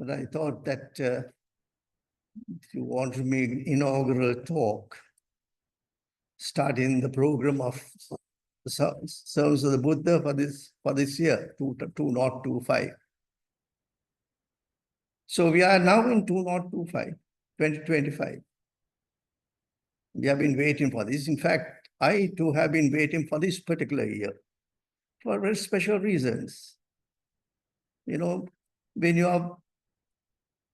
but I thought that if you want to make inaugural talk, starting the program of Sermons of the Buddha for this year, 2025. So we are now in 2025, 2025. We have been waiting for this. In fact, I too have been waiting for this particular year for very special reasons. You know, when you are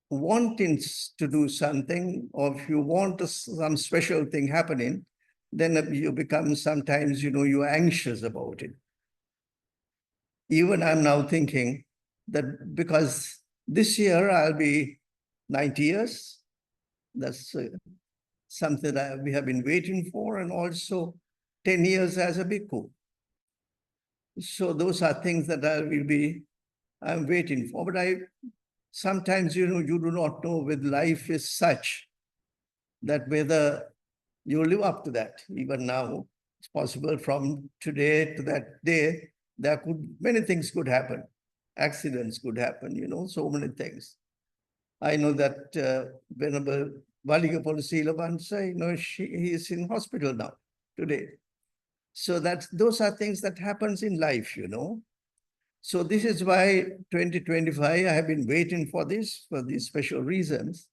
wanting to do something, or if you want some special thing happening, then you become sometimes, you're anxious about it. Even I'm now thinking that because this year I'll be 90 years, that's something that we have been waiting for, and also 10 years as a bhikkhu. So those are things that I'm waiting for. But sometimes, you do not know whether life is such that whether you live up to that. Even now, it's possible from today to that day, many things could happen. Accidents could happen, so many things. I know that Venerable Valigapala Silavansa, he is in hospital now, today. So those are things that happens in life, So this is why 2025, I have been waiting for these special reasons.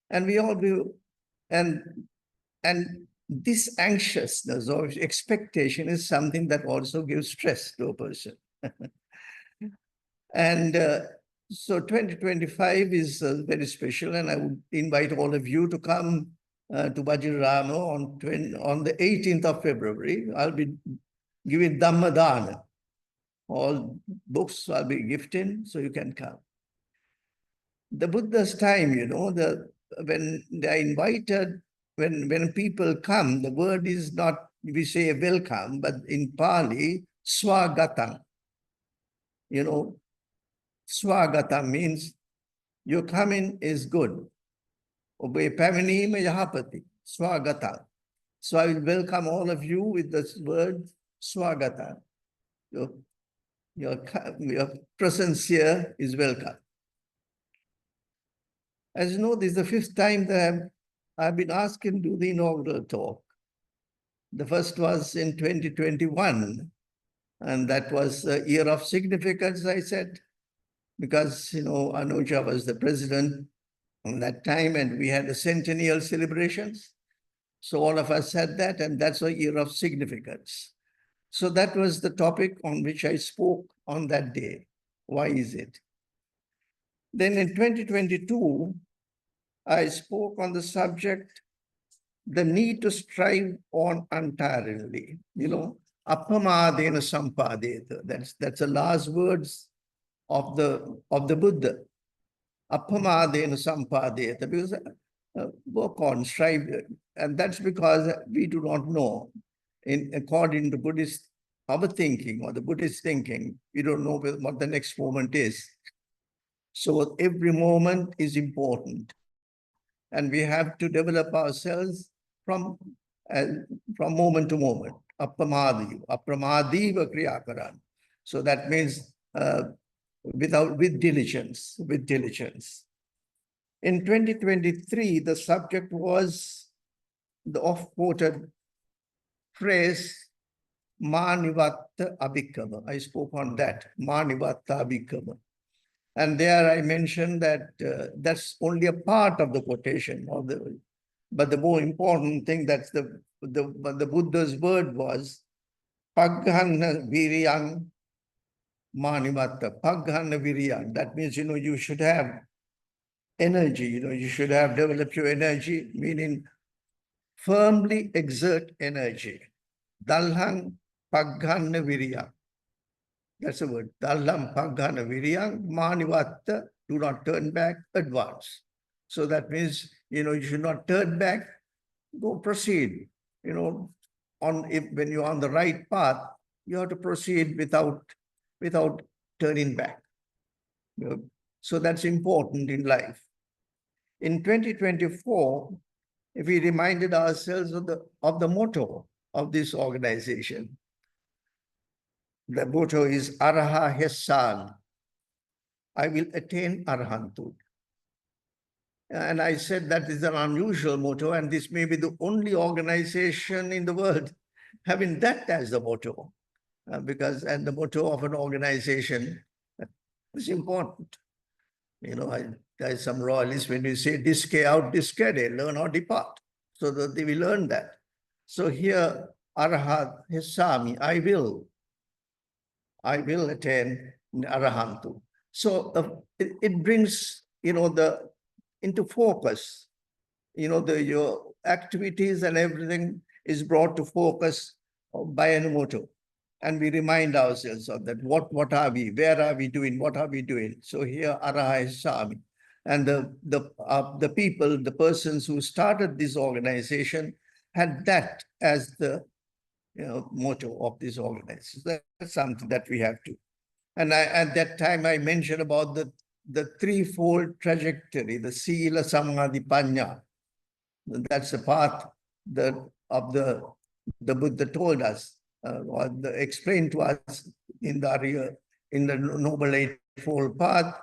And we all do, and this anxiousness or expectation is something that also gives stress to a person. And so 2025 is very special, and I would invite all of you to come to Vajiraramaye on the 18th of February. I'll be giving Dhammadana. All books I'll be gifting, so you can come. The Buddha's time, when they're invited, when people come, the word is not, we say welcome, but in Pali, swagatam. Swagatam means your coming is good. Obey pavanima yahapati, swagatam. So I will welcome all of you with this word, swagatam. Your presence here is welcome. As you know, this is the 5th time that I've been asked to do the inaugural talk. The first was in 2021, and that was a year of significance, I said, because, Anuja was the president at that time, and we had the centennial celebrations. So all of us said that, and that's a year of significance. So that was the topic on which I spoke on that day. Why is it? Then in 2022, I spoke on the subject, the need to strive on untiringly. Appamadena sampadeta. That's the last words of the Buddha. Appamadena sampadeta, because work on, strive, and that's because we do not know. According to Buddhist, our thinking or the Buddhist thinking, we don't know what the next moment is. So every moment is important, and we have to develop ourselves from moment to moment. Apramadiva kriyakaran. So that means with diligence. In 2023, the subject was the oft-quoted phrase, Manivatta Abhikama. I spoke on that, Manivatta Abhikama. And there I mentioned that that's only a part of the quotation, but the more important thing, that's the Buddha's word was, Paghanna Viriyang Manivatta, Paghanna Viriyang. That means, you should have energy, you should have developed your energy, meaning firmly exert energy. Dalhang Paghanna Viriyang. That's the word. Dalham Paghanna Viriyang Manivatta, do not turn back, advance. So that means, you should not turn back, go proceed. When you're on the right path, you have to proceed without turning back. So that's important in life. In 2024, if we reminded ourselves of the motto of this organization, the motto is Araha Hessan. I will attain arahanthood. And I said that is an unusual motto, and this may be the only organization in the world having that as the motto, and the motto of an organization is important. There's some royalists, when you say disque out, discede, learn or depart. So that we learn that. So here, Arahat Hisami, I will attain Arahantu. So it brings, into focus, your activities and everything is brought to focus by an motto. And we remind ourselves of that. What are we? Where are we doing? What are we doing? So here, Araha Sami. And the people, the persons who started this organization had that as the motto of this organization. That's something that we have to. And at that time, I mentioned about the threefold trajectory, the Sila Samadhi Panya. That's the path of the Buddha told us, or explained to us in the Noble Eightfold Path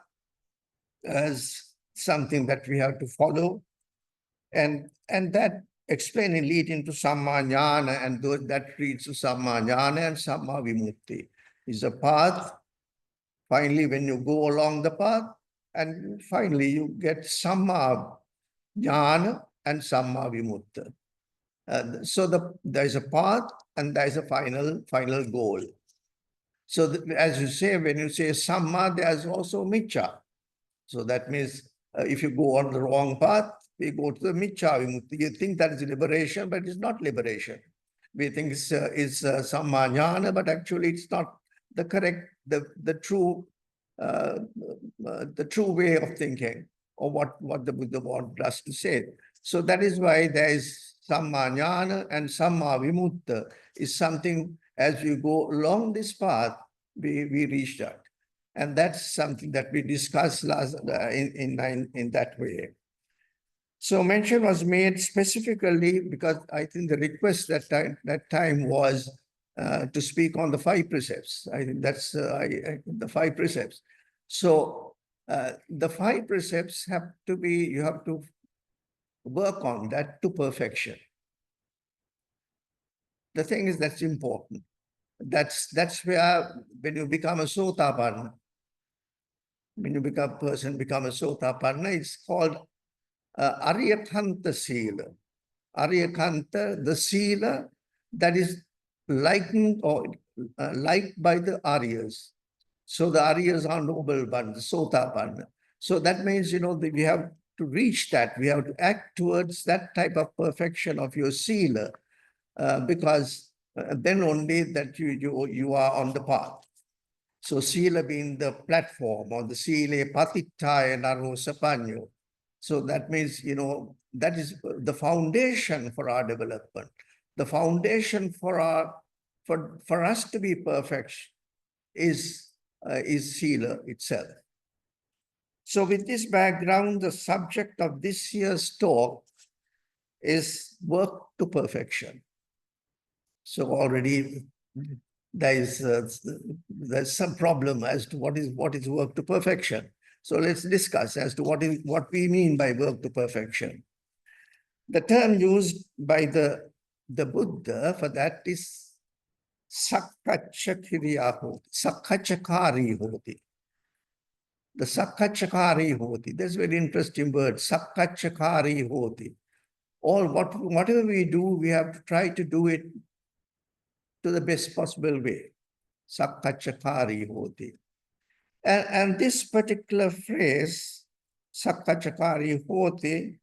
as something that we have to follow. And that explaining leading to Samma Jnana, and that leads to Samma Jnana and Samma Vimutti is a path. Finally, when you go along the path, and finally you get Samma Jnana and Samma Vimutta. So there's a path and there's a final goal. So as you say, when you say Samma, there's also Micha. So that means if you go on the wrong path, we go to the Micha Vimutta. You think that is liberation, but it's not liberation. We think it's Samma Jnana, but actually it's not the correct, the true way of thinking, or what the Buddha wants us to say. So that is why there is Samma Jnana and Samma Vimutta is something, as we go along this path, we reach that. And that's something that we discussed last in that way. So mention was made specifically because I think the request that time was to speak on the 5 precepts. I think that's the 5 precepts. So the 5 precepts you have to work on that to perfection. The thing is, that's important. That's where, when you become a Sotapanna, when you become a Sotapanna, it's called Aryakanta Sila. Aryakanta, the Sila that is likened or liked by the Aryas. So the Aryas are noble ones, the Sotapanna. So that means, that we have to reach that. We have to act towards that type of perfection of your Sila, because then only that you are on the path. So Sila being the platform, or the Sila Patittaya Narosapanyo. So that means, that is the foundation for our development. The foundation for us to be perfect is Sila itself. So with this background, the subject of this year's talk is work to perfection. So already there's some problem as to what is work to perfection. So let's discuss as to what we mean by work to perfection. The term used by the Buddha for that is Sakkachakariya hoti, Sakkachakari hoti. The Sakkachakari hoti. That's a very interesting word, Sakkachakari hoti. Whatever we do, we have to try to do it to the best possible way. Sakkachakari hoti. And this particular phrase, Sakkachakari hoti,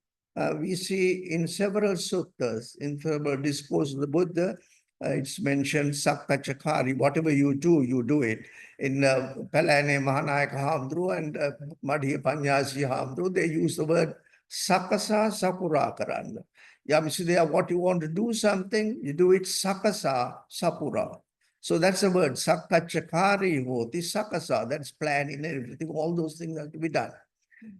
we see in several suttas, in several discourses of the Buddha. It's mentioned Sakkachakari, whatever you do it. In Palane Mahanayaka Hamdru and Madhya Panyasi Hamdru, they use the word Sakasa Sapura Karanda. What you want to do something, you do it Sakasa Sapura. So that's the word, Sakkachakari hoti, Sakasa, that's planning and everything, all those things have to be done.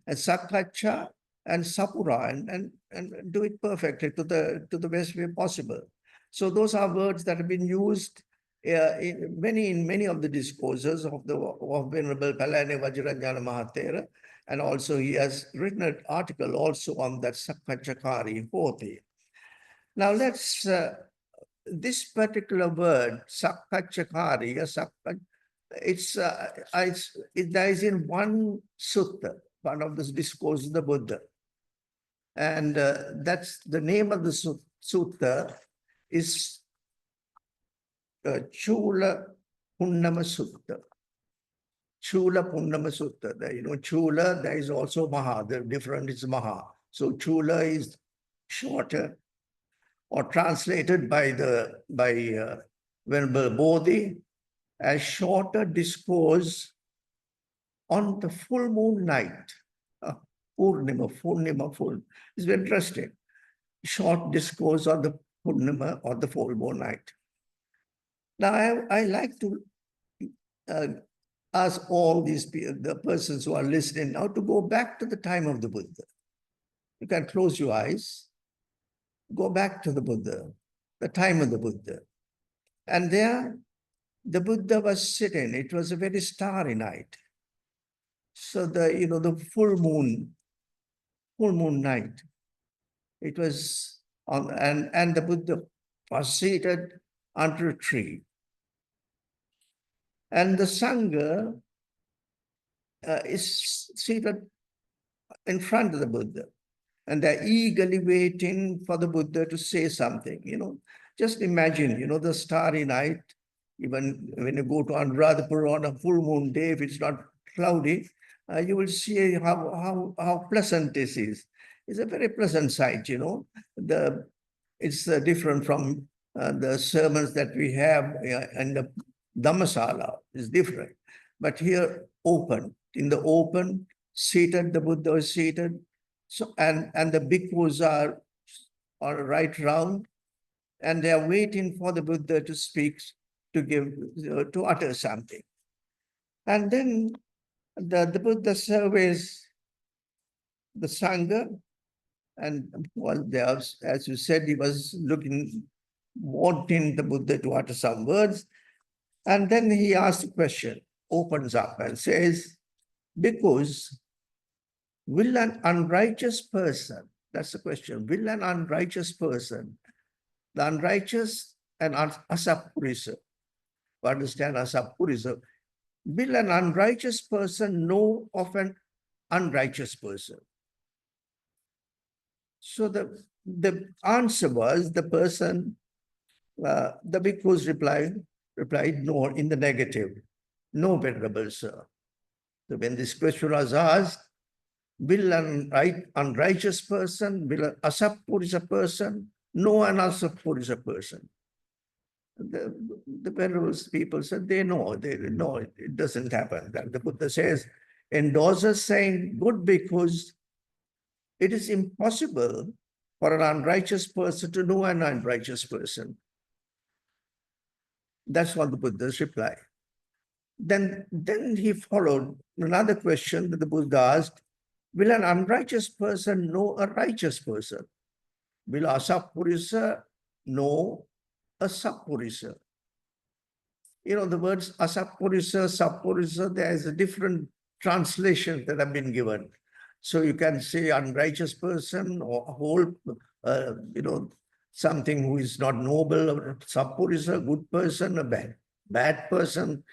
And Sakkacha and Sapura, and do it perfectly to the best way possible. So those are words that have been used in many of the discourses of Venerable Palani Vajiraramaye Mahathera, and also he has written an article also on that Sakkachakari Hoti. Now let's this particular word Sakkachakari, it lies in one sutta, one of the discourses of the Buddha, and that's the name of the sutta is Chula Punnama Sutta. Chula Punnama Sutta. Chula, there is also Maha. The different is Maha. So Chula is shorter, or translated by Venerable Bodhi as shorter discourse on the full moon night. Purnima, full. It's very interesting. Short discourse on the Purnima or the full moon night. Now, I like to ask all the persons who are listening now to go back to the time of the Buddha. You can close your eyes, go back to the Buddha, the time of the Buddha. And there, the Buddha was sitting. It was a very starry night. So the full moon night. It was on, and the Buddha was seated under a tree. And the Sangha is seated in front of the Buddha. And they're eagerly waiting for the Buddha to say something. Just imagine, the starry night, even when you go to Anuradhapura on a full moon day, if it's not cloudy, you will see how pleasant this is. It's a very pleasant sight, It's different from the sermons that we have in the Dhammasala. It's different. But here, in the open, seated, the Buddha is seated. So, and the bhikkhus are right round, and they are waiting for the Buddha to speak, to utter something. And then the Buddha surveys the Sangha, and as you said, he was wanting the Buddha to utter some words. And then he asks a question, opens up and says, because will an unrighteous person, that's the question, will an unrighteous person, the unrighteous and asapurisa, understand asapurisa, will an unrighteous person know of an unrighteous person? So the answer was, the person, the bhikkhus replied no, in the negative. No, Venerable Sir. So when this question was asked, will an unrighteous person, will an asapurisa person know an asapurisa person? The venerable people said they know, it doesn't happen. The Buddha says, endorses saying, good bhikkhus, it is impossible for an unrighteous person to know an unrighteous person. That's what the Buddha's reply. Then he followed another question that the Buddha asked, will an unrighteous person know a righteous person? Will asapurisa know a sapurisa? The words asapurisa, sapurisa, there is a different translation that have been given. So you can say unrighteous person or a whole, something who is not noble, or sapurisa, good person, a bad person.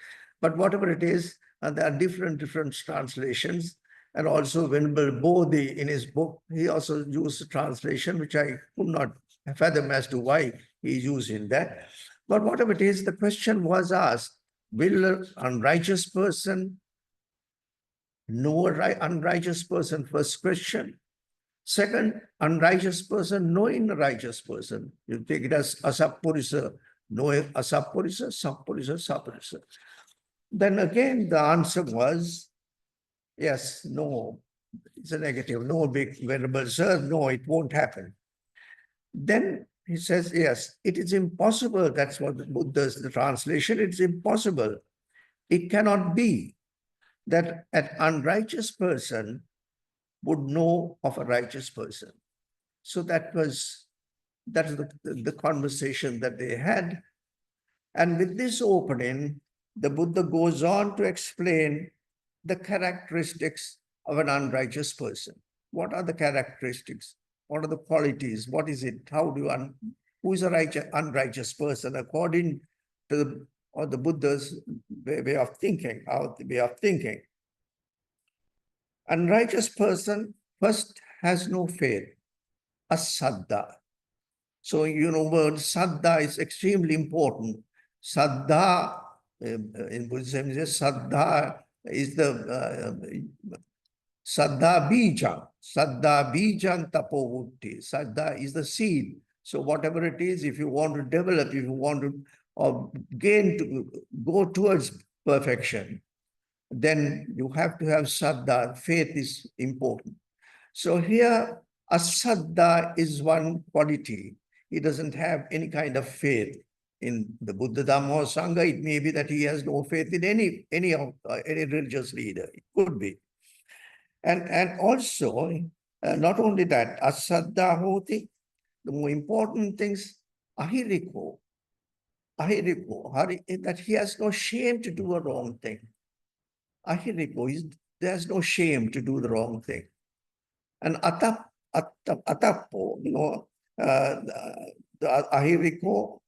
But whatever it is, there are different translations. And also Venerable Bodhi in his book, he also used a translation, which I could not fathom as to why he used in that. But whatever it is, the question was asked, will an unrighteous person know an unrighteous person? First question. Second, unrighteous person knowing a righteous person. You take it as asapurisa, knowing asapurisa, sapurisa, sapurisa. Then again, the answer was, yes, no, it's a negative. No, big Venerable Sir, no, it won't happen. Then he says, yes, it is impossible. That's what the Buddha's the translation. It's impossible. It cannot be that an unrighteous person would know of a righteous person. So that's the conversation that they had. And with this opening, the Buddha goes on to explain the characteristics of an unrighteous person. What are the characteristics? What are the qualities? What is it? Who is a unrighteous person according to the Buddha's way of thinking, Unrighteous person first has no faith, asaddha. So, word saddha is extremely important. Saddha, in Buddhism, saddha is the saddha bijam. Saddha bijam tapovutti. Saddha is the seed. So whatever it is, if you want to develop, if you want to go towards perfection, then you have to have saddha. Faith is important. So here, asaddha is one quality. He doesn't have any kind of faith in the Buddha, Dhamma, or Sangha. It may be that he has no faith in any religious leader. It could be. And also, not only that, asaddha hoti, the more important things, ahiriko, that he has no shame to do a wrong thing. Ahiriko is, there's no shame to do the wrong thing. And atapo, the ahiriko,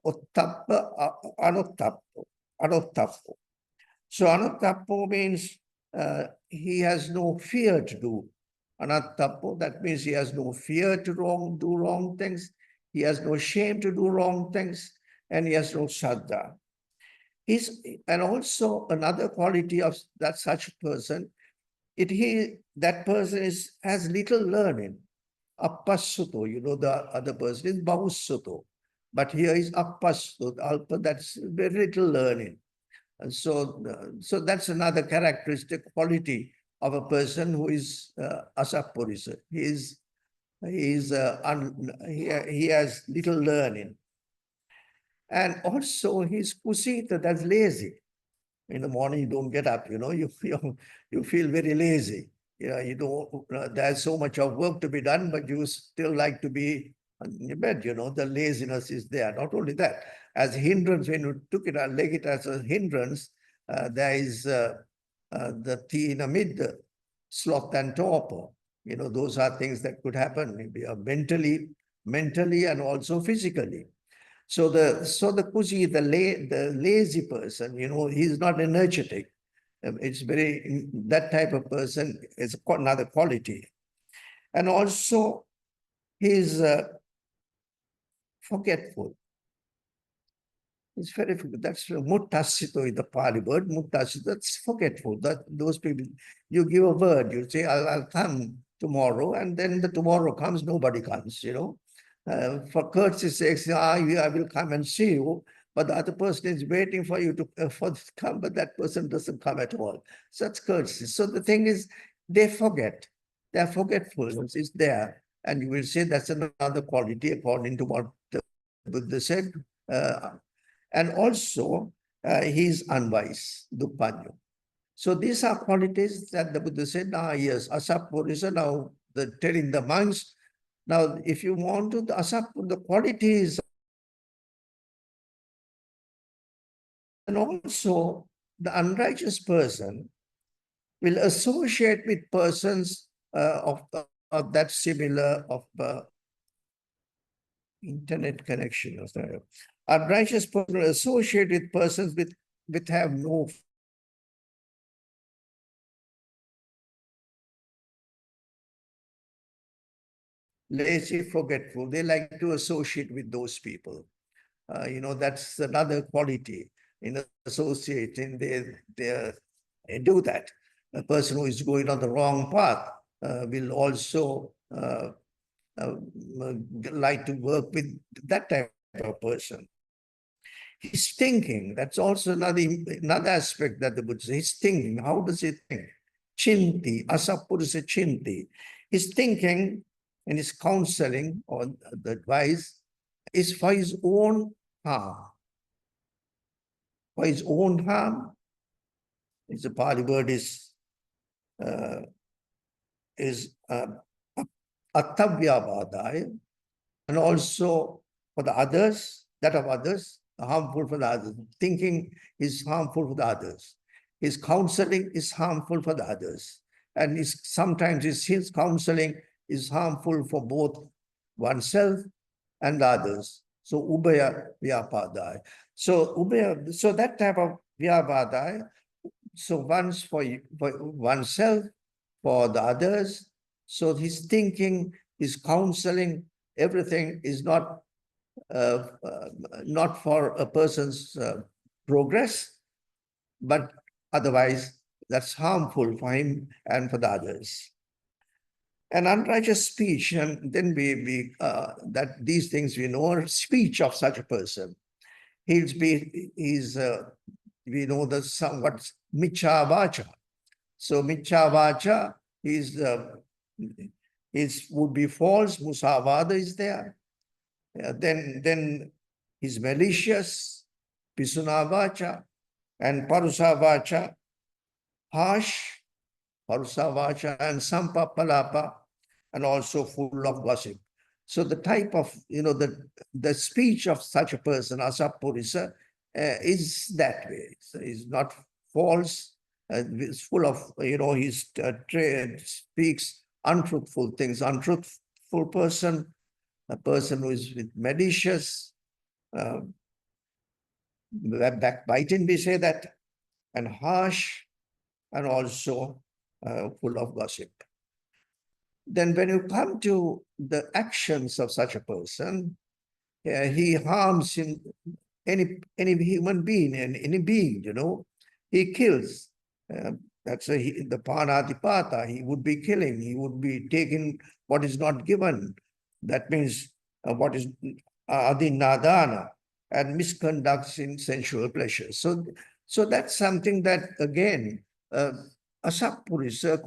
uttappa, anuttappo. So anuttappo means he has no fear to do. Anattappo, that means he has no fear to do wrong things. He has no shame to do wrong things, and he has no saddha. And also another quality of that such person, that person has little learning. Appassuto, the other person is bahussuto. But here is appassuto, alpa, that's very little learning. And so that's another characteristic quality of a person who is asappurisa. He has little learning. And also he's kusita, that's lazy. In the morning, you don't get up, you feel very lazy. There's so much of work to be done, but you still like to be in your bed, the laziness is there. Not only that, as hindrance, when you leg it as a hindrance, there is the tina mid, sloth and torpor. Those are things that could happen maybe mentally and also physically. So the kusi, the lazy person, he's not energetic. It's that type of person is another quality. And also he's forgetful. It's very forgetful. That's muttasito is the Pali word. Muttasito, that's forgetful. Those people, you give a word, you say, I'll come tomorrow, and then the tomorrow comes, nobody comes, for courtesy's sake, I will come and see you, but the other person is waiting for you to come, but that person doesn't come at all. Such courtesy. So the thing is, they forget. Their forgetfulness is there. And you will say that's another quality according to what the Buddha said. And also, he's unwise, dupanyo. So these are qualities that the Buddha said, yes, asappurisa, now telling the monks. Now, if you want to, the qualities, and also the unrighteous person will associate with persons of that similar internet connection. Unrighteous person will associate with persons with have no lazy, forgetful. They like to associate with those people. That's another quality in associating. They do that. A person who is going on the wrong path will also like to work with that type of person. His thinking, that's also another aspect that the Buddha says. His thinking, how does he think? Chinti, asappurisa chinti. His thinking and his counseling or the advice is for his own harm. For his own harm, the Pali word is atthavyavadaya, and also for the others, that of others, harmful for the others. Thinking is harmful for the others. His counseling is harmful for the others. And sometimes his counseling is harmful for both oneself and others. So ubaya vyapadaya. So that type of vyapadaya, so once for oneself, for the others. So his thinking, his counseling, everything is not for a person's progress, but otherwise that's harmful for him and for the others. And unrighteous speech, and then that these things we know, speech of such a person. We know the somewhat micha vacha. So micha vacha would be false. Musavada is there. Then he's malicious, pisunavacha, and parusavacha, harsh, parusavacha, and sampapalapa, and also full of gossip. So the type of, the speech of such a person, asapurisa, is that way. So he's not false, it's full of, he speaks untruthful things. Untruthful person, a person who is malicious, backbiting, we say that, and harsh, and also full of gossip. Then when you come to the actions of such a person, he harms any human being, and any being, he kills. That's the panatipata. He would be killing. He would be taking what is not given. That means what is adinadana, and misconducts in sensual pleasure. So that's something that, again, Asapurisa,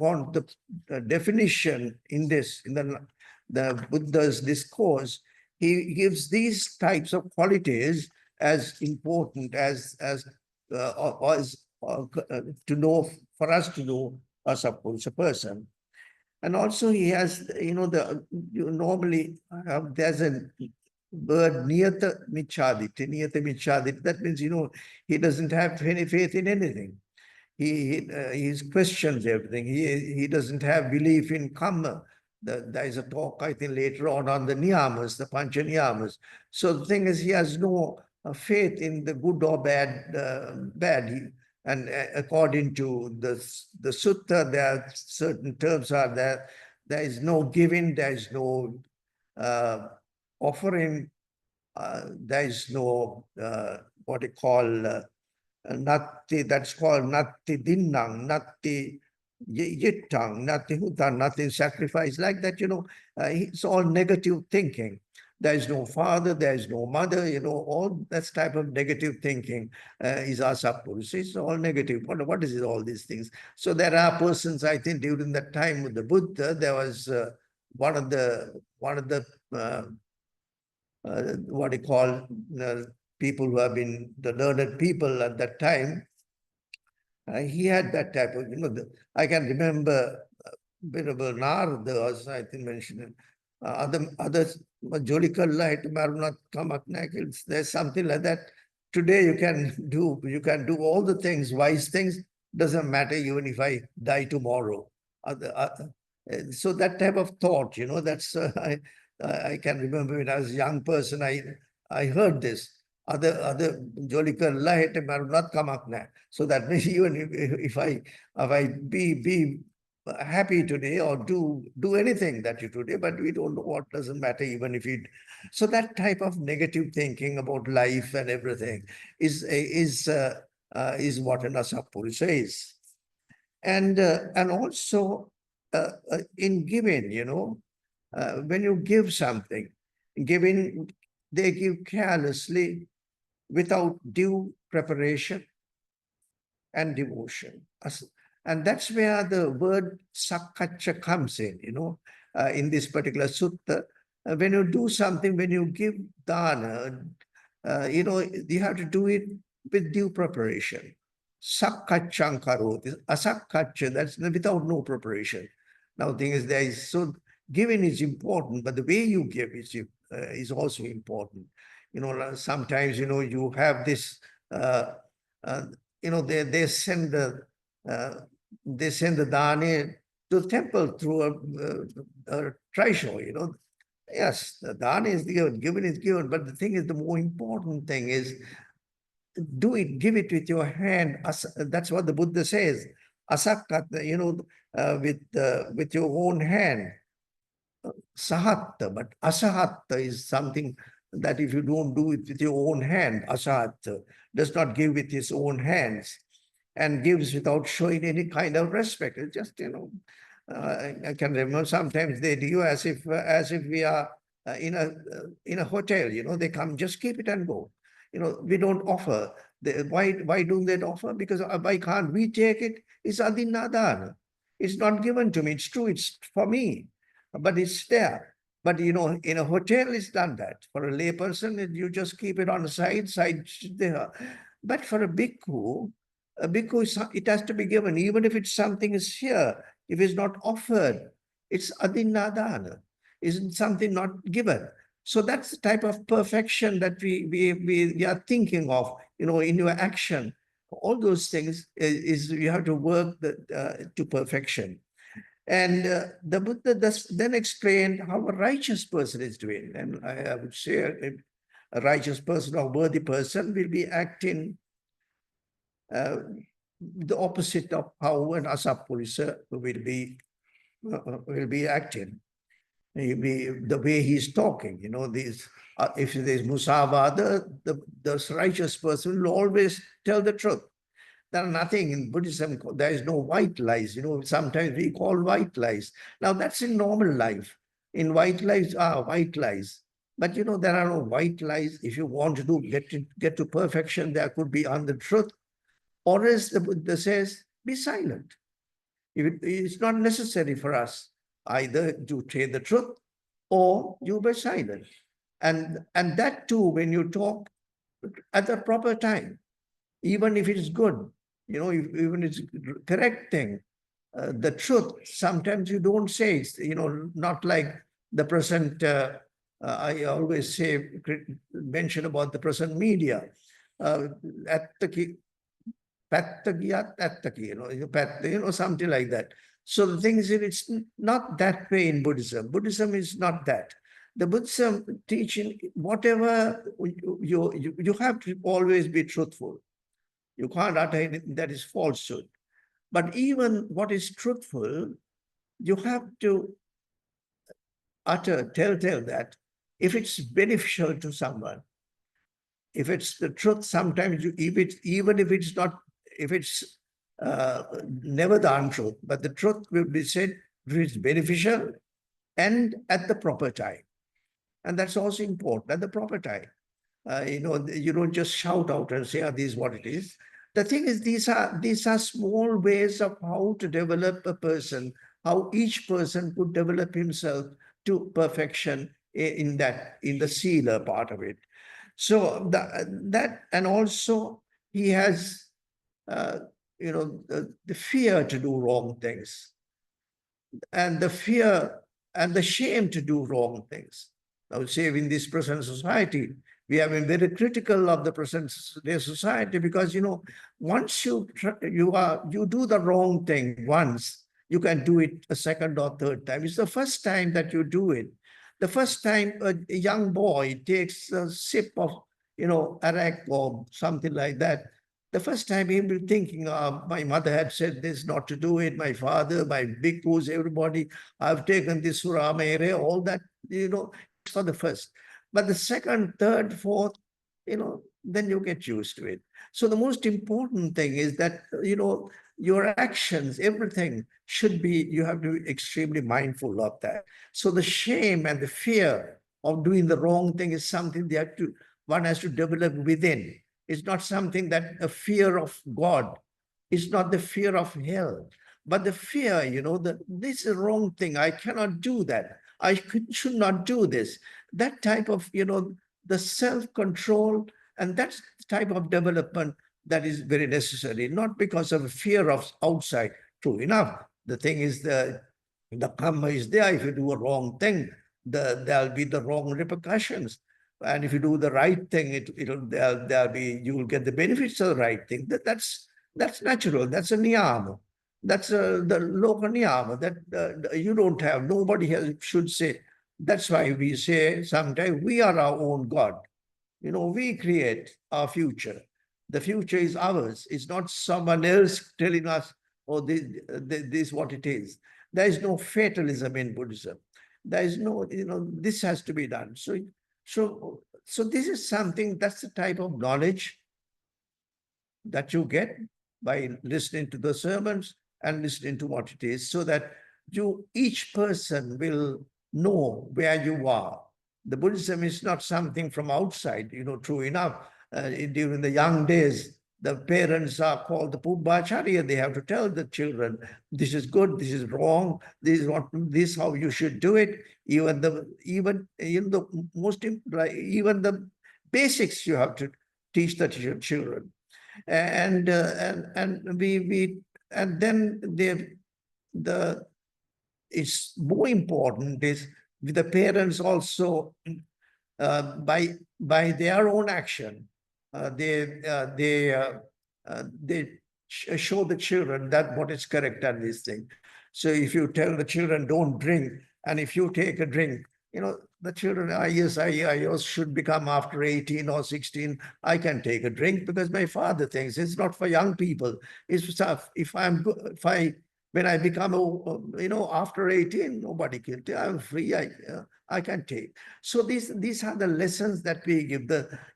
the definition in this, in the Buddha's discourse, he gives these types of qualities as important as to know, for us to know Asapurisa person. And also he has, normally there's a word niyata michadit. That means, he doesn't have any faith in anything. He questions everything. He doesn't have belief in karma. There is a talk, I think, later on the niyamas, the pancha niyamas. So the thing is, he has no faith in the good or bad. And according to the sutta, there are certain terms are there. There is no giving. There is no offering. There is no what you call. Natti, that's called Natti Dinnang, Natti Yittang, Natti Hutan, Natti sacrifice. Like that, it's all negative thinking. There is no father, there is no mother, all that type of negative thinking is asapurus. It's all negative. What is it, all these things? So there are persons, I think, during that time with the Buddha, there was one of the what you call people who have been the learned people at that time. He had that type of, I can remember Venerable Narada, as I think mentioned, others, Jolikalla, Marunat Kamaknak, there's something like that. Today you can do all the things, wise things, doesn't matter even if I die tomorrow. So that type of thought, that's, I can remember when I was a young person, I heard this. Other Jolikar Lahet Marunat Kamakna. So that means even if I be happy today or do anything that you today, but we don't know what, doesn't matter even if it. So that type of negative thinking about life and everything is what an Asapurisa is. And also in giving, when you give something, giving, they give carelessly without due preparation and devotion. And that's where the word sakkacha comes in this particular sutta. When you do something, when you give dana, you have to do it with due preparation. Sakkachang karoti, asakkacha, that's without no preparation. Now, the thing is, so giving is important, but the way you give is also important. Sometimes, you have this, uh, uh, uh, they send the dani to the temple through a trishaw, Yes, the dana is given is given, but the thing is, the more important thing is do it, give it with your hand. That's what the Buddha says. Asakat, with your own hand. Sahatta, but asahatta is something that if you don't do it with your own hand, asahatta does not give with his own hands and gives without showing any kind of respect. It's just, I can remember sometimes they do as if we are in a hotel. They come, just keep it and go. We don't offer. Why don't they offer? Because why can't we take it? It's adinadana. It's not given to me. It's true. It's for me, but it's there. But in a hotel, it's done that. For a layperson, you just keep it on the side there. But for a bhikkhu, it has to be given, even if it's something is here. If it's not offered, it's adinadana. Isn't something not given. So that's the type of perfection that we are thinking of, in your action. All those things is you have to work to perfection. And the Buddha then explained how a righteous person is doing. And I would say a righteous person or worthy person will be acting the opposite of how an asapurisa will be acting. The way he's talking, if there's musavada, the righteous person will always tell the truth. There are nothing in Buddhism, there is no white lies. Sometimes we call white lies. Now that's in normal life. In white lies are white lies. But there are no white lies. If you want to get to perfection, there could be on the truth. Or as the Buddha says, be silent. It's not necessary for us either to say the truth or you be silent. And that too, when you talk at the proper time, even if it's good, even if it's correct thing, the truth, sometimes you don't say, not like the present, I always mention about the present media. At the something like that. So the thing is, it's not that way in Buddhism. Buddhism is not that. The Buddhism teaching, whatever you have to always be truthful. You can't utter anything that is falsehood. But even what is truthful, you have to tell that if it's beneficial to someone, if it's the truth, sometimes even if it's not, if it's never the untruth, but the truth will be said if it's beneficial and at the proper time. And that's also important, at the proper time. You don't just shout out and say, this is what it is. The thing is, these are small ways of how to develop a person, how each person could develop himself to perfection in the sila part of it. So that, and also he has, the fear to do wrong things, and the fear and the shame to do wrong things. I would say in this present society, we have been very critical of the present day society because, once you do the wrong thing once, you can do it a second or third time. It's the first time that you do it. The first time a young boy takes a sip of, arak or something like that, the first time he'll be thinking, my mother had said this not to do it, my father, my bhikkhus, everybody, I've taken this suramere, all that, for the first. But the second, third, fourth, then you get used to it. So the most important thing is that, your actions, everything should be, you have to be extremely mindful of that. So the shame and the fear of doing the wrong thing is something one has to develop within. It's not something that a fear of God. It's not the fear of hell, but the fear, this is a wrong thing. I cannot do that. Should not do this. That type of, the self-control, and that's the type of development that is very necessary, not because of fear of outside. True enough. The thing is, the karma is there. If you do a wrong thing, there'll be the wrong repercussions. And if you do the right thing, there'll be, you will get the benefits of the right thing. That's natural. That's a niyama. That's the loka niyama that you don't have. Nobody should say. That's why we say sometimes we are our own God. We create our future. The future is ours. It's not someone else telling us, oh, this is what it is. There is no fatalism in Buddhism. There is no, this has to be done. So this is something, that's the type of knowledge that you get by listening to the sermons and listening to what it is, so that each person will know where you are. The Buddhism is not something from outside, true enough. During the young days, the parents are called the Pubbacharya. They have to tell the children, this is good, this is wrong, this is how you should do it. Even the basics you have to teach the children. And then it's more important is the parents also, by their own action, they show the children that what is correct and this thing. So if you tell the children don't drink, and if you take a drink, the children, yes, I should become after 18 or 16, I can take a drink because my father thinks it's not for young people. It's tough. When I become, after 18, nobody can take. I'm free. I can take. So these are the lessons that we give.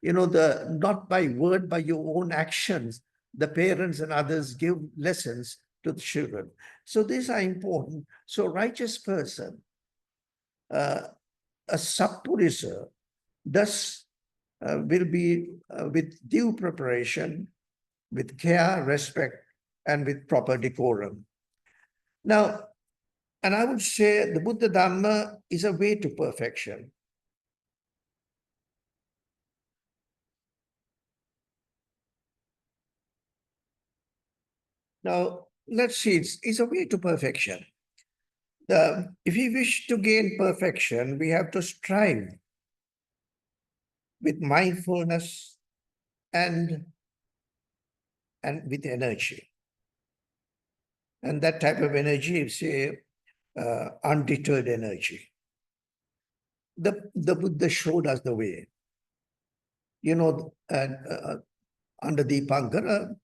Not by word, by your own actions. The parents and others give lessons to the children. So these are important. So righteous person, a Sappurisa, thus will be with due preparation, with care, respect, and with proper decorum. Now, and I would say the Buddha Dhamma is a way to perfection. Now, let's see, it's a way to perfection. If we wish to gain perfection, we have to strive with mindfulness and with energy. And that type of energy is undeterred energy. The Buddha showed us the way. Under Dipankara,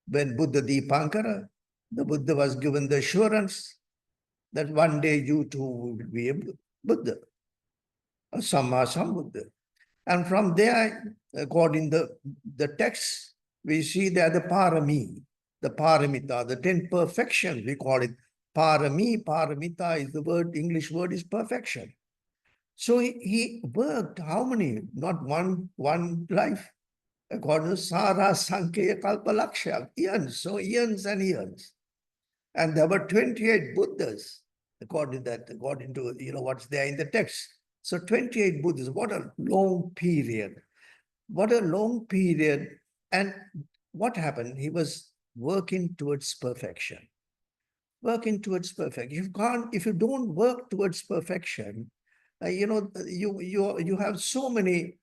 when Buddha Dipankara, the Buddha was given the assurance that one day you too will be a Buddha, a Samma Sambuddha. And from there, according to the text, we see that the parami, the paramita, the 10 perfections, we call it parami. Paramita is the word, English word is perfection. So he worked how many? Not one life. According to Sara Sankhya Kalpalaksha, eons, so eons and eons. And there were 28 Buddhas, according to what's there in the text. So 28 Buddhas, what a long period. What a long period. And what happened? He was working towards perfection. Working towards perfection. If you don't work towards perfection, you have so many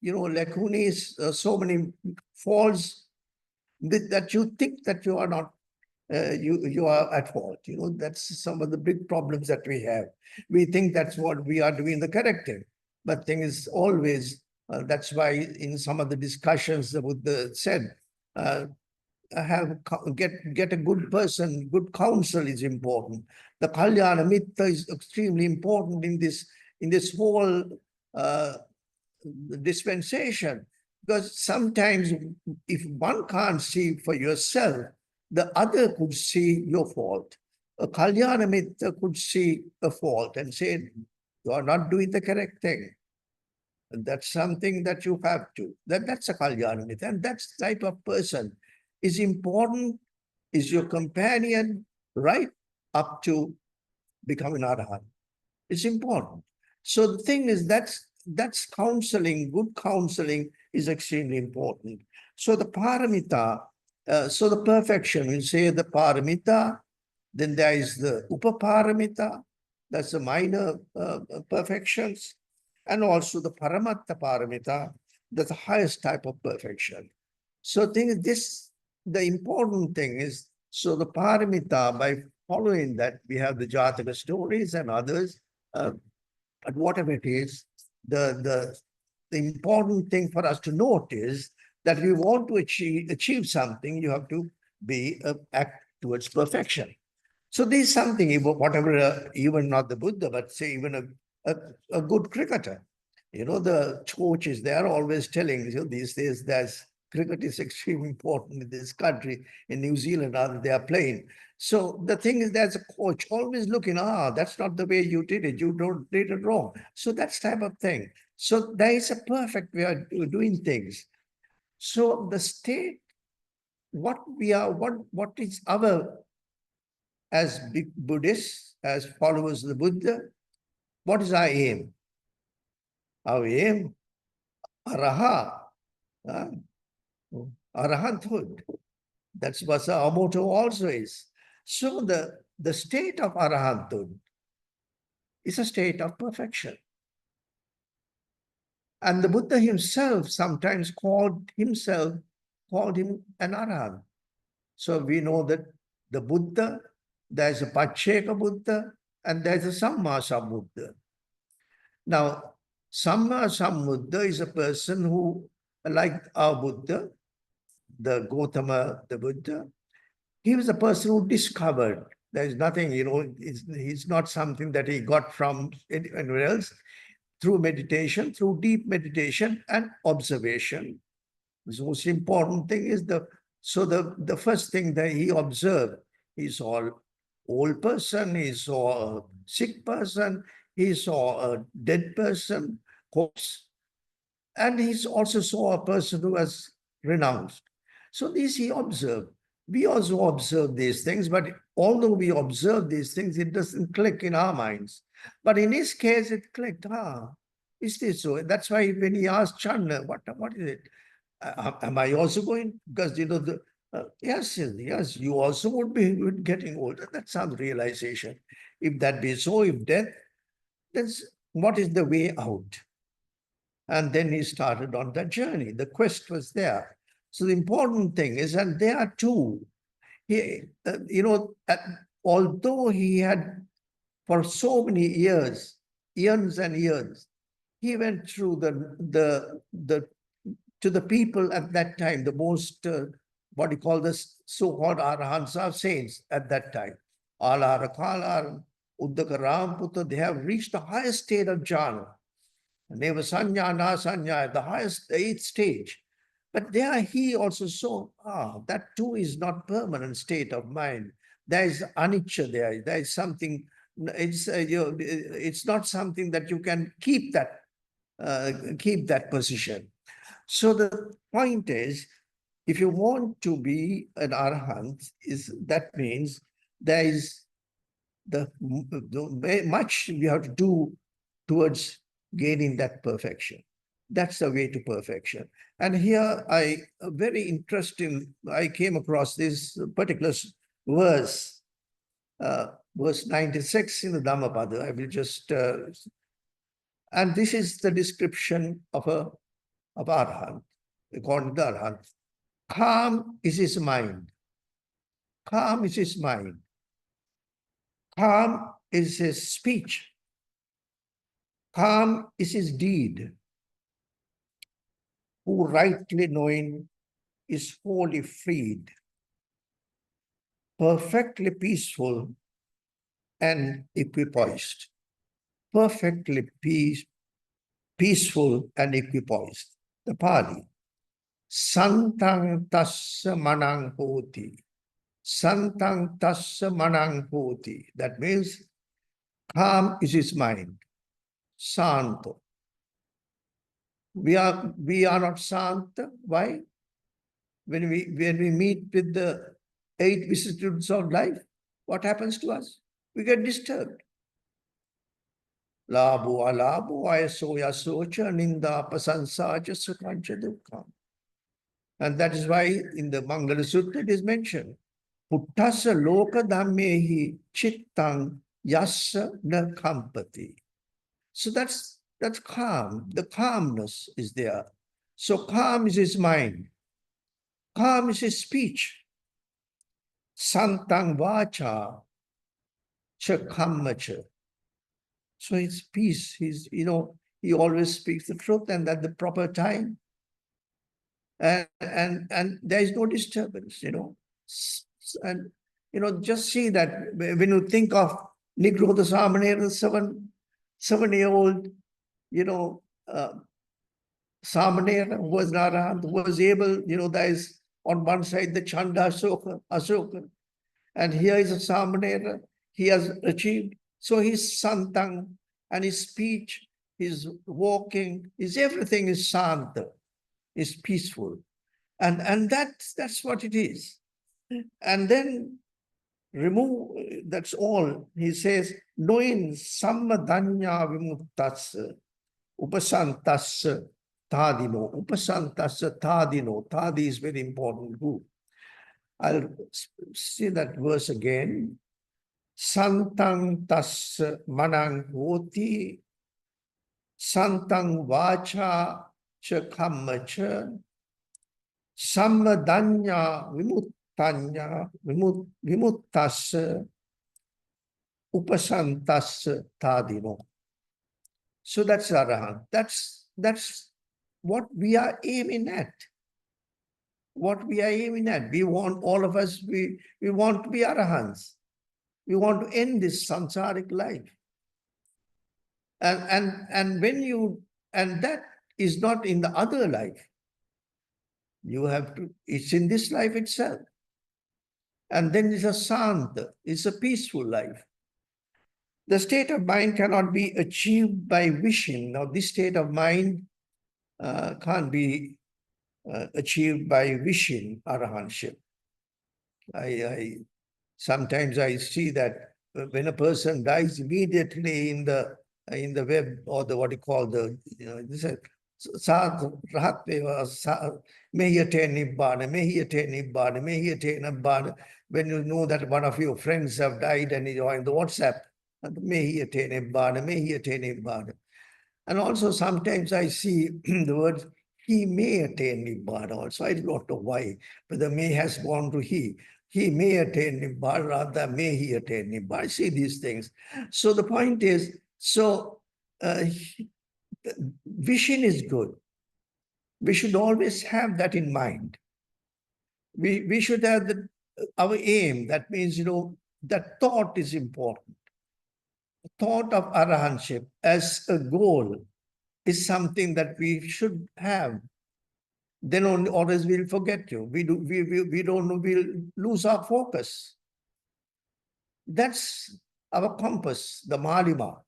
lacunae, so many faults that you think that you are not, you are at fault. That's some of the big problems that we have. We think that's what we are doing the correct thing, but thing is always, that's why in some of the discussions the Buddha said, get a good person, good counsel is important. The Kalyana Mitta is extremely important in this whole dispensation, because sometimes if one can't see for yourself, the other could see your fault. A Kalyana Mitta could see a fault and say, you are not doing the correct thing. And that's something that you have to. That's a Kalyana Mitta. And that type of person is important, is your companion right up to becoming Arahant. It's important. So the thing is, that's counseling. Good counseling is extremely important. So the paramita, so the perfection, we say the paramita, then there is the upaparamita, that's the minor perfections. And also the Paramatta Paramita, that's the highest type of perfection. So thing is this, the important thing is, so the Paramita, by following that, we have the Jataka stories and others, uh, but whatever it is, the important thing for us to note is that if you want to achieve something, you have to be act towards perfection. So there's something, whatever, even not the Buddha, but say even a good cricketer. You know, the coaches, they are always telling, you know, these days there's cricket is extremely important in this country. In New Zealand, they are playing. So the thing is, there's a coach always looking, that's not the way you did it. You don't did it wrong. So that's type of thing. So there is a perfect way of doing things. So the state, what we are, what is our, as big Buddhists, as followers of the Buddha, what is our aim? Our aim, araha, uh, arahanthood. That's what our motto also is. So the state of arahanthood is a state of perfection. And the Buddha himself sometimes called him an arahant. So we know that the Buddha, there's a Pacceka Buddha and there's a Sammasambuddha. Now, Sammasambuddha is a person who, like our Buddha, the Gautama, the Buddha, he was a person who discovered. There's nothing, he's not something that he got from anywhere else. Through meditation, through deep meditation and observation. The most important thing is the first thing that he observed, he saw an old person, he saw a sick person, he saw a dead person, corpse, and he also saw a person who was renounced. So these he observed. We also observe these things, but although we observe these things, it doesn't click in our minds. But in his case, it clicked. Is this so? That's why when he asked Chandra, what is it? Am I also going? Because yes, you also would be getting older. That's some realization. If that be so, if death, then what is the way out? And then he started on that journey. The quest was there. So the important thing is, and there are two. He, although he had for so many years, eons and years, he went through the to the people at that time, the most what do you call this, so-called arahants or saints at that time. Alara Kalar, Uddaka Ramputta, they have reached the highest state of jhana. Neva Sanya, Na Sanya, the highest, the eighth stage. But there he also saw, that too is not permanent state of mind. There is anicca there. There is something, it's not something that you can keep that position. So the point is, if you want to be an arahant, that means there is much you have to do towards gaining that perfection. That's the way to perfection. And here very interesting, I came across this particular verse, verse 96 in the Dhammapada. I will just, and this is the description of Arahant, according to Arahant. Calm is his mind. Calm is his mind. Calm is his speech. Calm is his deed. Who rightly knowing is wholly freed, perfectly peaceful and equipoised. Perfectly peaceful and equipoised. The Pali. Santang tassa manang hoti. Santang tassa manang hoti. That means calm is his mind. Santo. We are not Santa. Why? When we meet with the 8 vicissitudes of life, what happens to us? We get disturbed. Labo alabo ayaso yasocha ninda pasansaja sukhancha dukkam. And that is why in the Mangala Sutta it is mentioned, Puttasa loka dhammehi chittang yassa na kampati. So that's That's calm. The calmness is there. So calm is his mind. Calm is his speech. Santang vacha cha kammacha. So it's peace. He always speaks the truth and at the proper time. And there is no disturbance, And, just see that when you think of Negro the Samanera, 7-year-old, Samanera who was Narahant, who was able, there is on one side the Chanda Asoka, and here is a Samanera, he has achieved. So his Santang and his speech, his walking, his everything is Santa, is peaceful. And that's what it is. And then that's all. He says, knowing sammadanya vimuttasya, upasantasya tadino. Upasantasya tadino. Tadi is very important group. I'll see that verse again. Santang tasya manang hoti, santang vacha cha kamma cha, sammadanya vimuttasya upasantasya tadino. So that's Arahant. That's what we are aiming at. What we are aiming at. We want, all of us, we want to be Arahants. We want to end this samsaric life. And that is not in the other life. You have to, it's in this life itself. And then it's a santa, it's a peaceful life. The state of mind cannot be achieved by wishing. Now, this state of mind can't be achieved by wishing arahantship. Sometimes I see that when a person dies immediately in the web, or the what you call the, this may he attain Nibbana, may he attain Nibbana, may he attain Nibbana. When you know that one of your friends have died and you join the WhatsApp, may he attain Nibbana, may he attain Nibbana. And also sometimes I see the words, he may attain Nibbana also. I do not know why, but the may has gone to he. He may attain Nibbana, rather may he attain Nibbana. I see these things. So the point is, vision is good. We should always have that in mind. We should have our aim. That means, that thought is important. The thought of arahantship as a goal is something that we should have. Then only always we'll forget you. We'll lose our focus. That's our compass, the Malima.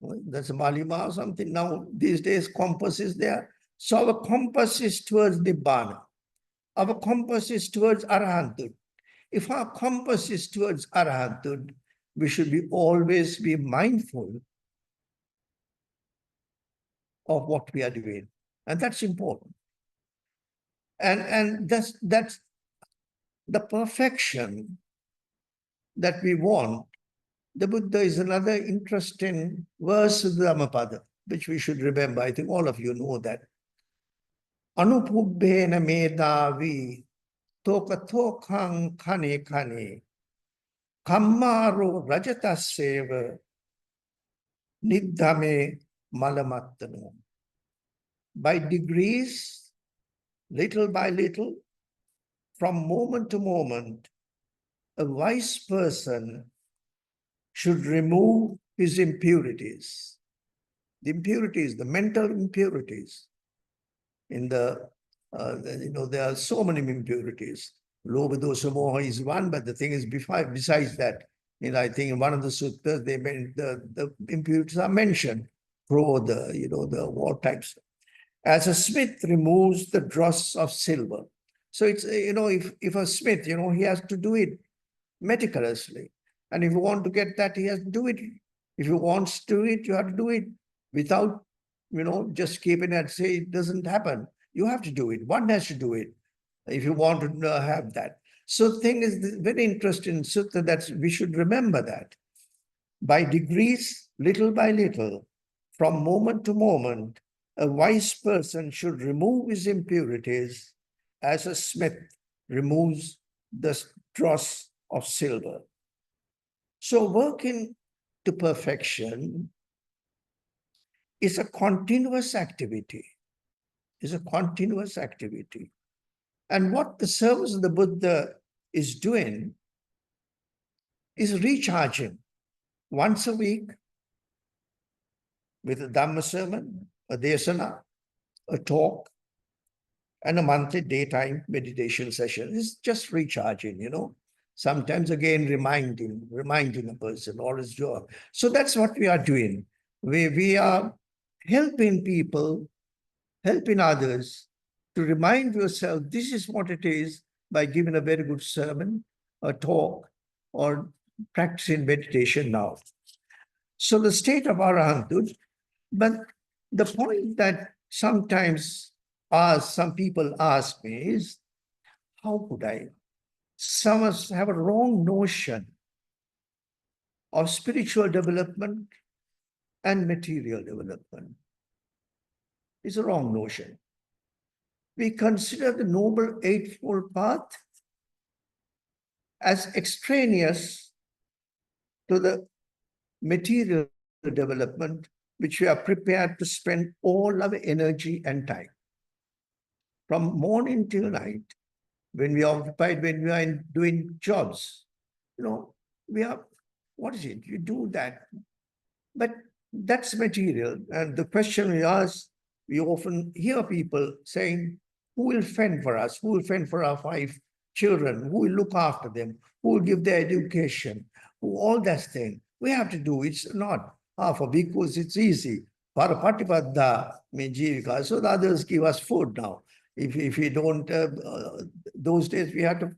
That's a Malima or something. Now, these days, compass is there. So our compass is towards Nibbana. Our compass is towards Arahanthood. If our compass is towards Arahanthood, we should always be mindful of what we are doing. And that's important. And that's the perfection that we want. The Buddha is another interesting verse of the Dhammapada, which we should remember. I think all of you know that. Anupubbena medavi tokatokang kane kane kammaro rajataseva niddhame malamattano. By degrees, little by little, from moment to moment, a wise person should remove his impurities. The impurities, the mental impurities. There are so many impurities. Lobha, dosha, moha is one, but the thing is, besides that, I think in one of the suttas, they meant the impurities are mentioned. Krodha, the all types. As a smith removes the dross of silver. So it's, if a smith, he has to do it meticulously. And if you want to get that, he has to do it. If you want to do it, you have to do it without, just keeping it and say it doesn't happen. You have to do it. One has to do it if you want to have that. So the thing is very interesting sutta that we should remember that. By degrees, little by little, From moment to moment, a wise person should remove his impurities as a smith removes the dross of silver. So working to perfection is a continuous activity, is a continuous activity. And what the service of the Buddha is doing is recharging once a week with a Dhamma sermon, a desana, a talk, and a monthly daytime meditation session. It's just recharging, you know. Sometimes again reminding a person or his job. So that's what we are doing. We are helping people, helping others to remind yourself this is what it is by giving a very good sermon, a talk, or practicing meditation now. So the state of Arahanthood, but the point that sometimes some people ask me is, how could I? Some of us have a wrong notion of spiritual development and material development. It's a wrong notion. We consider the Noble Eightfold Path as extraneous to the material development, which we are prepared to spend all our energy and time. From morning till night, when we are occupied, when we are doing jobs, you know, we are, what is it? You do that. But that's material. And the question we ask, we often hear people saying, who will fend for us? Who will fend for our 5 children? Who will look after them? Who will give their education? All that thing. We have to do. It's not. For bhikkhus, it's easy. Parapatipadda means jivika. So the others give us food now. If we don't, those days we had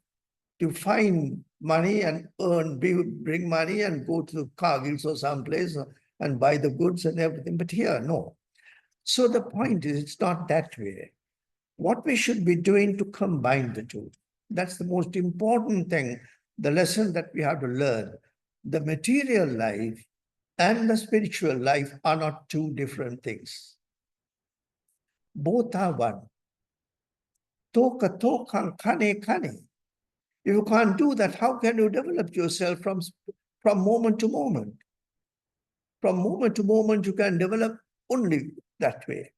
to find money and bring money and go to Kargil or someplace and buy the goods and everything. But here, no. So the point is, it's not that way. What we should be doing to combine the two. That's the most important thing, the lesson that we have to learn. The material life and the spiritual life are not two different things. Both are one. Toka toka kane kane. If you can't do that, how can you develop yourself from moment to moment? From moment to moment, you can develop only that way.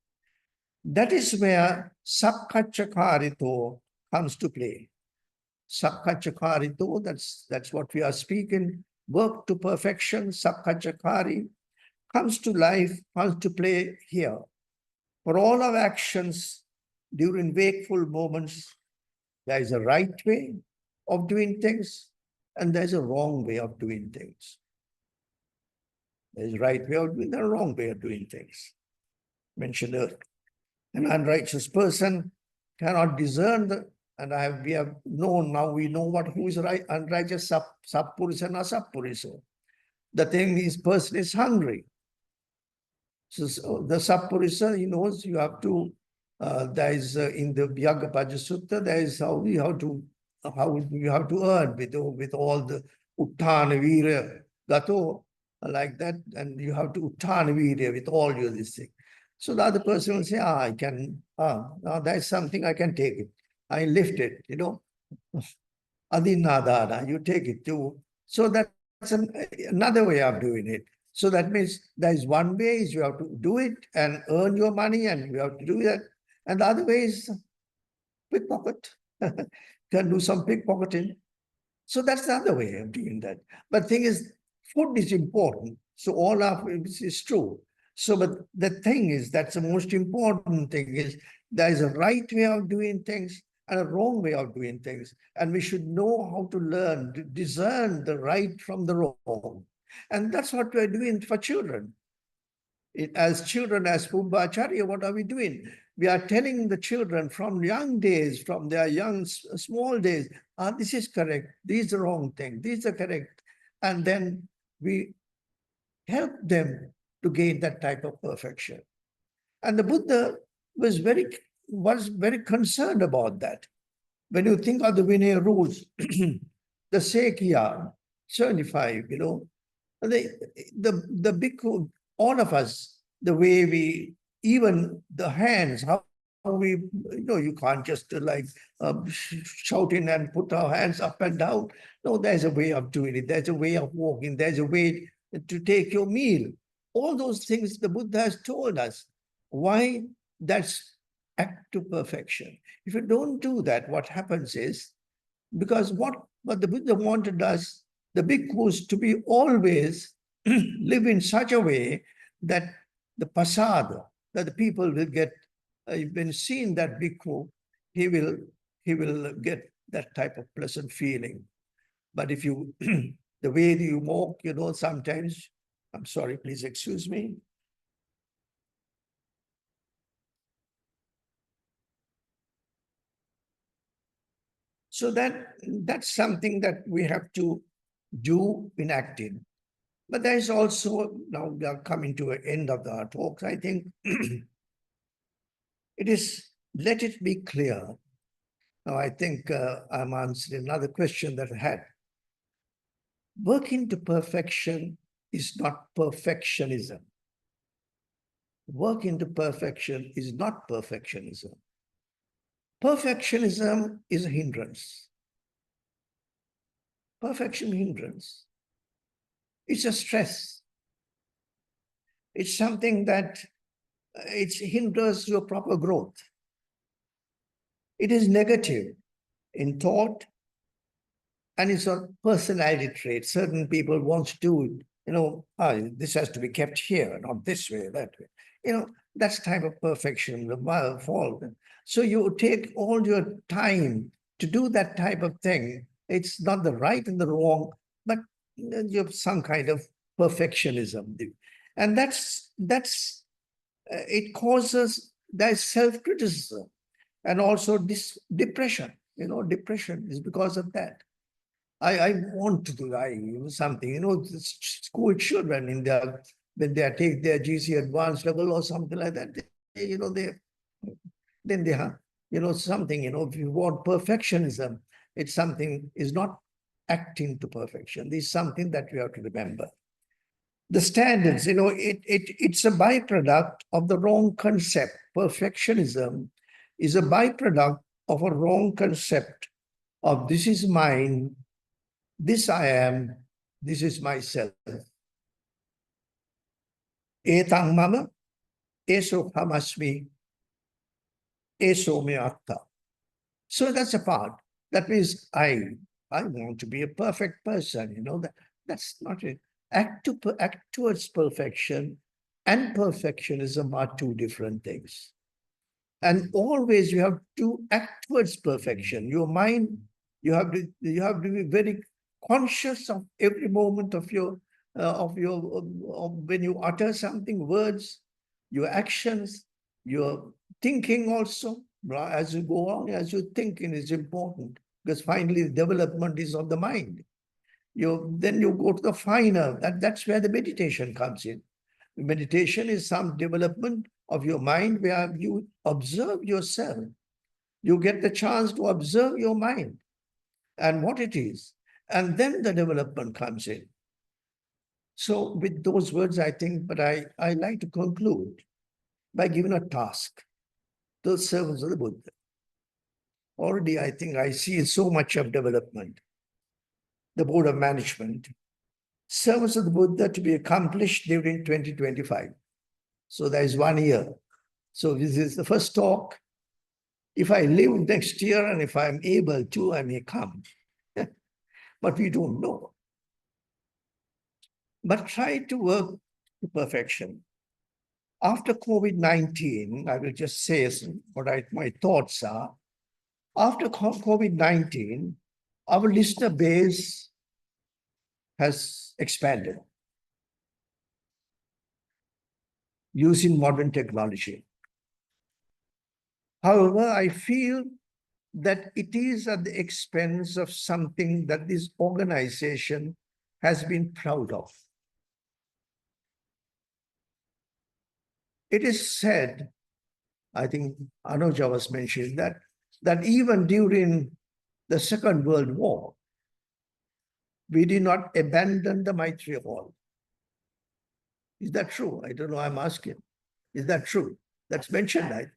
That is where Sakkhachakarito comes to play. Sakkhachakarito, that's what we are speaking. Work to perfection, Sakkachakari, comes to life, comes to play here. For all our actions during wakeful moments, there is a right way of doing things, and there's a wrong way of doing things. There's a right way of doing, and a wrong way of doing things. Mentioned earlier. An unrighteous person cannot discern we have known now, we know who is right, unrighteous, sappurisa and asappurisa. The thing is, person is hungry. So the sappurisa, he knows you have to, there is in the Vyagapaja Sutta, there is how you have to earn with all the Uttana Vira Gato, like that, and you have to Uttana Vira with all your this thing. So the other person will say, I can, now that's something I can take it. I lift it, you know. Adinadana, you take it too. So that's another way of doing it. So that means there is one way is you have to do it and earn your money, and you have to do that. And the other way is pickpocket. Can do some pickpocketing. So that's the other way of doing that. But the thing is, food is important. So all of it is true. So, but the thing is, that's the most important thing is there is a right way of doing things and a wrong way of doing things. And we should know how to learn, to discern the right from the wrong. And that's what we're doing for children. As children, as Pumbacharya, what are we doing? We are telling the children from young days, from their young, small days, this is correct, this is the wrong thing, these are correct. And then we help them to gain that type of perfection. And the Buddha was very concerned about that. When you think of the Vinaya rules, the Sekya, 75, you know, the bhikkhu, all of us, the way we, even the hands, how we, you can't just shout in and put our hands up and down. No, there's a way of doing it. There's a way of walking. There's a way to take your meal. All those things the Buddha has told us. Why? That's act to perfection. If you don't do that, what happens is, because what the Buddha wanted us, the bhikkhus, to be always live in such a way that the pasada, that the people will get, when seen that bhikkhu, he will get that type of pleasant feeling. But if you, the way you walk, sometimes, I'm sorry, please excuse me. So that's something that we have to do in acting. But there is also, now we are coming to an end of our talks, I think, it is, let it be clear. Now, I think I'm answering another question that I had. Working to perfection is not perfectionism. Working to perfection is not perfectionism. Perfectionism is a hindrance. Perfection hindrance. It's a stress. It's something that it hinders your proper growth. It is negative in thought, and it's a personality trait. Certain people want to do, this has to be kept here, not this way, that way. That's type of perfection, the fault. So you take all your time to do that type of thing. It's not the right and the wrong, but you have some kind of perfectionism. And that's it causes that self-criticism and also depression. Depression is because of that. I want to do something. School children when they take their GC advanced level or something like that, then they have, something, if you want perfectionism, it's something is not acting to perfection. This is something that we have to remember. The standards, it's a byproduct of the wrong concept. Perfectionism is a byproduct of a wrong concept of this is mine, this I am, this is myself. Etang mama, eso hamasmi, eso me atta. So that's a part. That means I want to be a perfect person. That's not it. Act towards perfection and perfectionism are two different things. And always you have to act towards perfection. Your mind, you have to be very conscious of every moment of when you utter something, words, your actions, your thinking also. As you go on, as you thinking is important, because finally the development is of the mind. Then you go to the finer, that's where the meditation comes in. Meditation is some development of your mind where you observe yourself. You get the chance to observe your mind and what it is. And then the development comes in. So with those words, I think, but I like to conclude by giving a task to the servants of the Buddha. Already, I think I see so much of development. The Board of Management, servants of the Buddha to be accomplished during 2025. So there is 1 year. So this is the first talk. If I live next year and if I'm able to, I may come. But we don't know. But try to work to perfection. After COVID-19, I will just say what my thoughts are. After COVID-19, our listener base has expanded using modern technology. However, I feel that it is at the expense of something that this organization has been proud of. It is said, I think Anuja was mentioning that even during the Second World War, we did not abandon the Maitri Hall. Is that true? I don't know, I'm asking. Is that true? That's mentioned, right?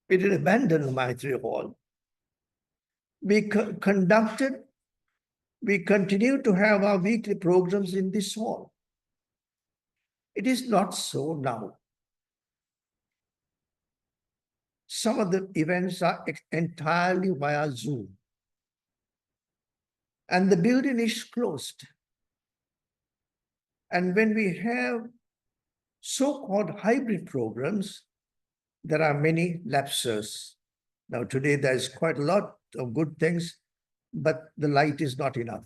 We didn't abandon the Maitri Hall. We continue to have our weekly programs in this hall. It is not so now. Some of the events are entirely via Zoom. And the building is closed. And when we have so-called hybrid programs, there are many lapses. Now, today there's quite a lot of good things, but the light is not enough.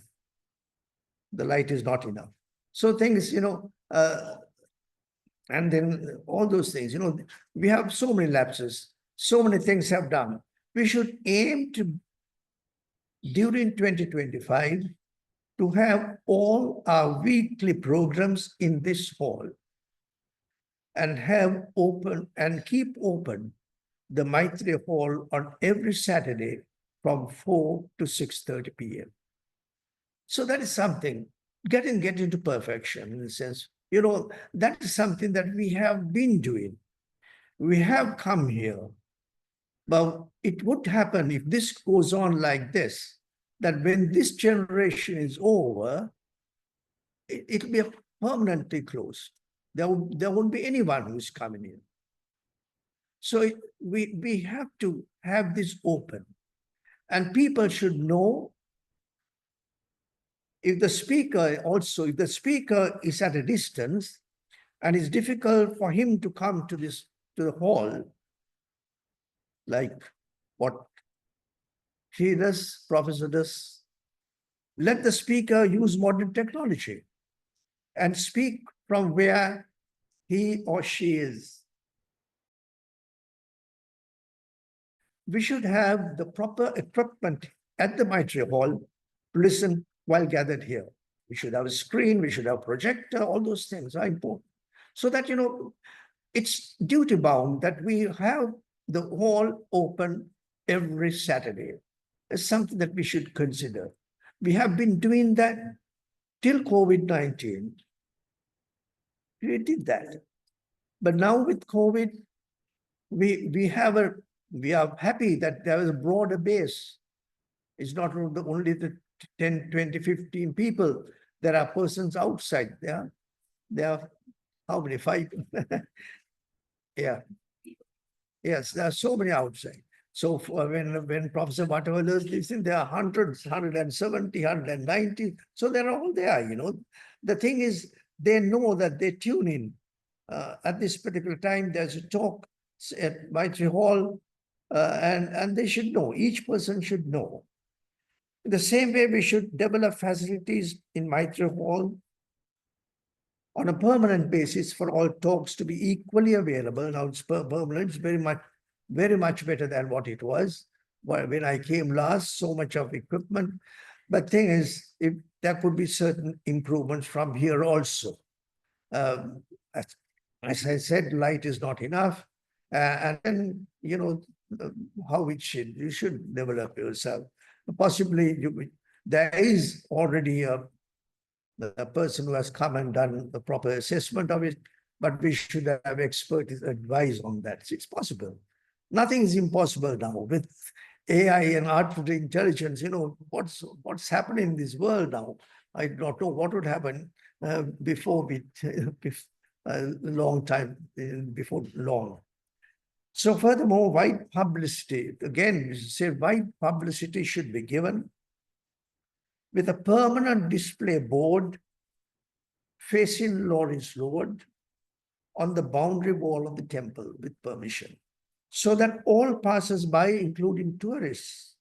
The light is not enough. So things, and then all those things, we have so many lapses, so many things have done. We should aim to, during 2025, to have all our weekly programs in this hall and have open and keep open the Maitri Hall on every Saturday from 4 to 6:30 p.m. So that is something, get into perfection in the sense, that is something that we have been doing. We have come here. But it would happen if this goes on like this, that when this generation is over, it'll be permanently closed. There won't be anyone who's coming in. So we have to have this open. And people should know if the speaker is at a distance and it's difficult for him to come to the hall, like what he does, professor does, let the speaker use modern technology and speak from where he or she is. We should have the proper equipment at the Maitri Hall to listen while gathered here. We should have a screen, we should have a projector, all those things are important. So that, it's duty bound that we have the hall open every Saturday. It's something that we should consider. We have been doing that till COVID-19. We did that. But now with COVID, we are happy that there is a broader base. It's not only the 10, 20, 15 people. There are persons outside there. There are how many? 5? Yeah. Yes, there are so many outside. So when Professor Bhatawala lives in, there are hundreds, 170, 190. So they're all there, The thing is, they know that they tune in. At this particular time, there's a talk at Maitri Hall, and they should know. Each person should know. In the same way, we should develop facilities in Maitri Hall on a permanent basis for all talks to be equally available. Now it's permanent, it's very much better than what it was when I came last, so much of equipment. But thing is, if there could be certain improvements from here also. As I said, light is not enough. And then, how you should develop yourself. Possibly there is already a person who has come and done the proper assessment of it, but we should have expert advice on that. It's possible. Nothing is impossible now with AI and artificial intelligence. What's happening in this world now. I don't know what would happen before a long time, before long. So furthermore, wide publicity, again, we say wide publicity should be given with a permanent display board facing Lawrence Road on the boundary wall of the temple with permission, so that all passers-by, including tourists,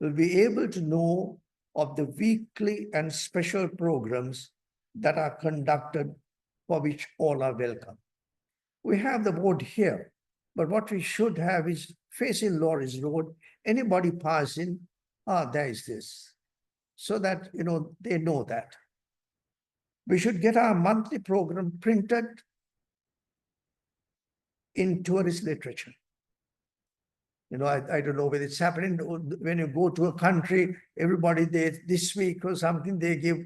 will be able to know of the weekly and special programs that are conducted, for which all are welcome. We have the board here, but what we should have is facing Lawrence Road. Anybody passing, there is this. So that, they know that. We should get our monthly program printed in tourist literature. I don't know whether it's happening when you go to a country, everybody this week or something, they give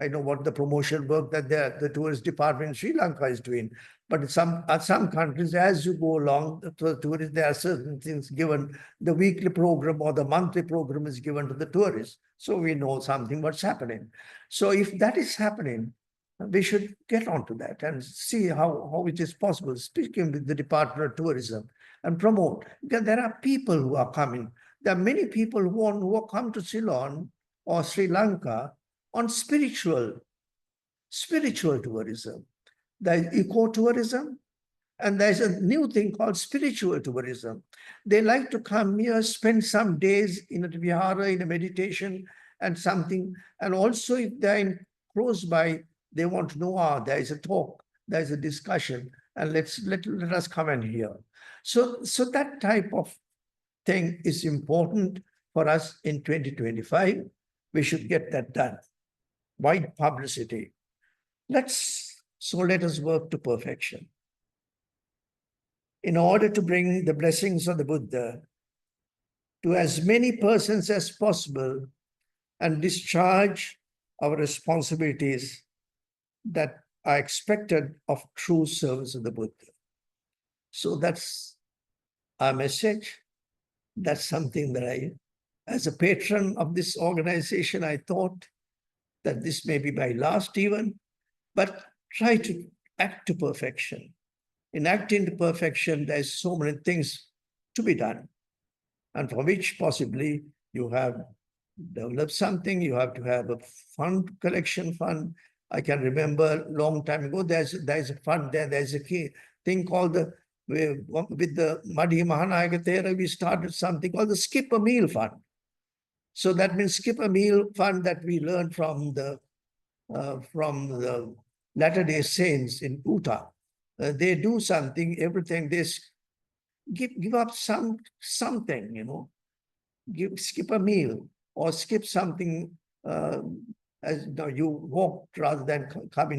I know what the promotion work that the tourist department in Sri Lanka is doing. But some countries, as you go along, the tourists, there are certain things given. The weekly program or the monthly program is given to the tourists. So we know something what's happening. So if that is happening, we should get onto that and see how it is possible, speaking with the Department of Tourism and promote. Because there are people who are coming. There are many people who come to Ceylon or Sri Lanka on spiritual tourism. There is eco-tourism, and there's a new thing called spiritual tourism. They like to come here, spend some days in a vihara, in a meditation and something. And also if they're close by, they want to know, there is a talk, there is a discussion, and let us come and hear. So that type of thing is important for us in 2025. We should get that done. Wide publicity. Let us work to perfection. In order to bring the blessings of the Buddha to as many persons as possible and discharge our responsibilities that are expected of true service of the Buddha. So that's our message. That's something that as a patron of this organization, I thought that this may be my last even, but try to act to perfection. In acting to perfection, there's so many things to be done, and for which possibly you have developed something. You have to have a collection fund. I can remember a long time ago, there's a fund there. There's a key thing called with the Madhi Mahanayaka Thero, we started something called the Skip a Meal Fund. So that means skip a meal fund that we learned from the Latter-day Saints in Utah. They do something, everything, they give up something, skip a meal or skip something as you walked rather than come in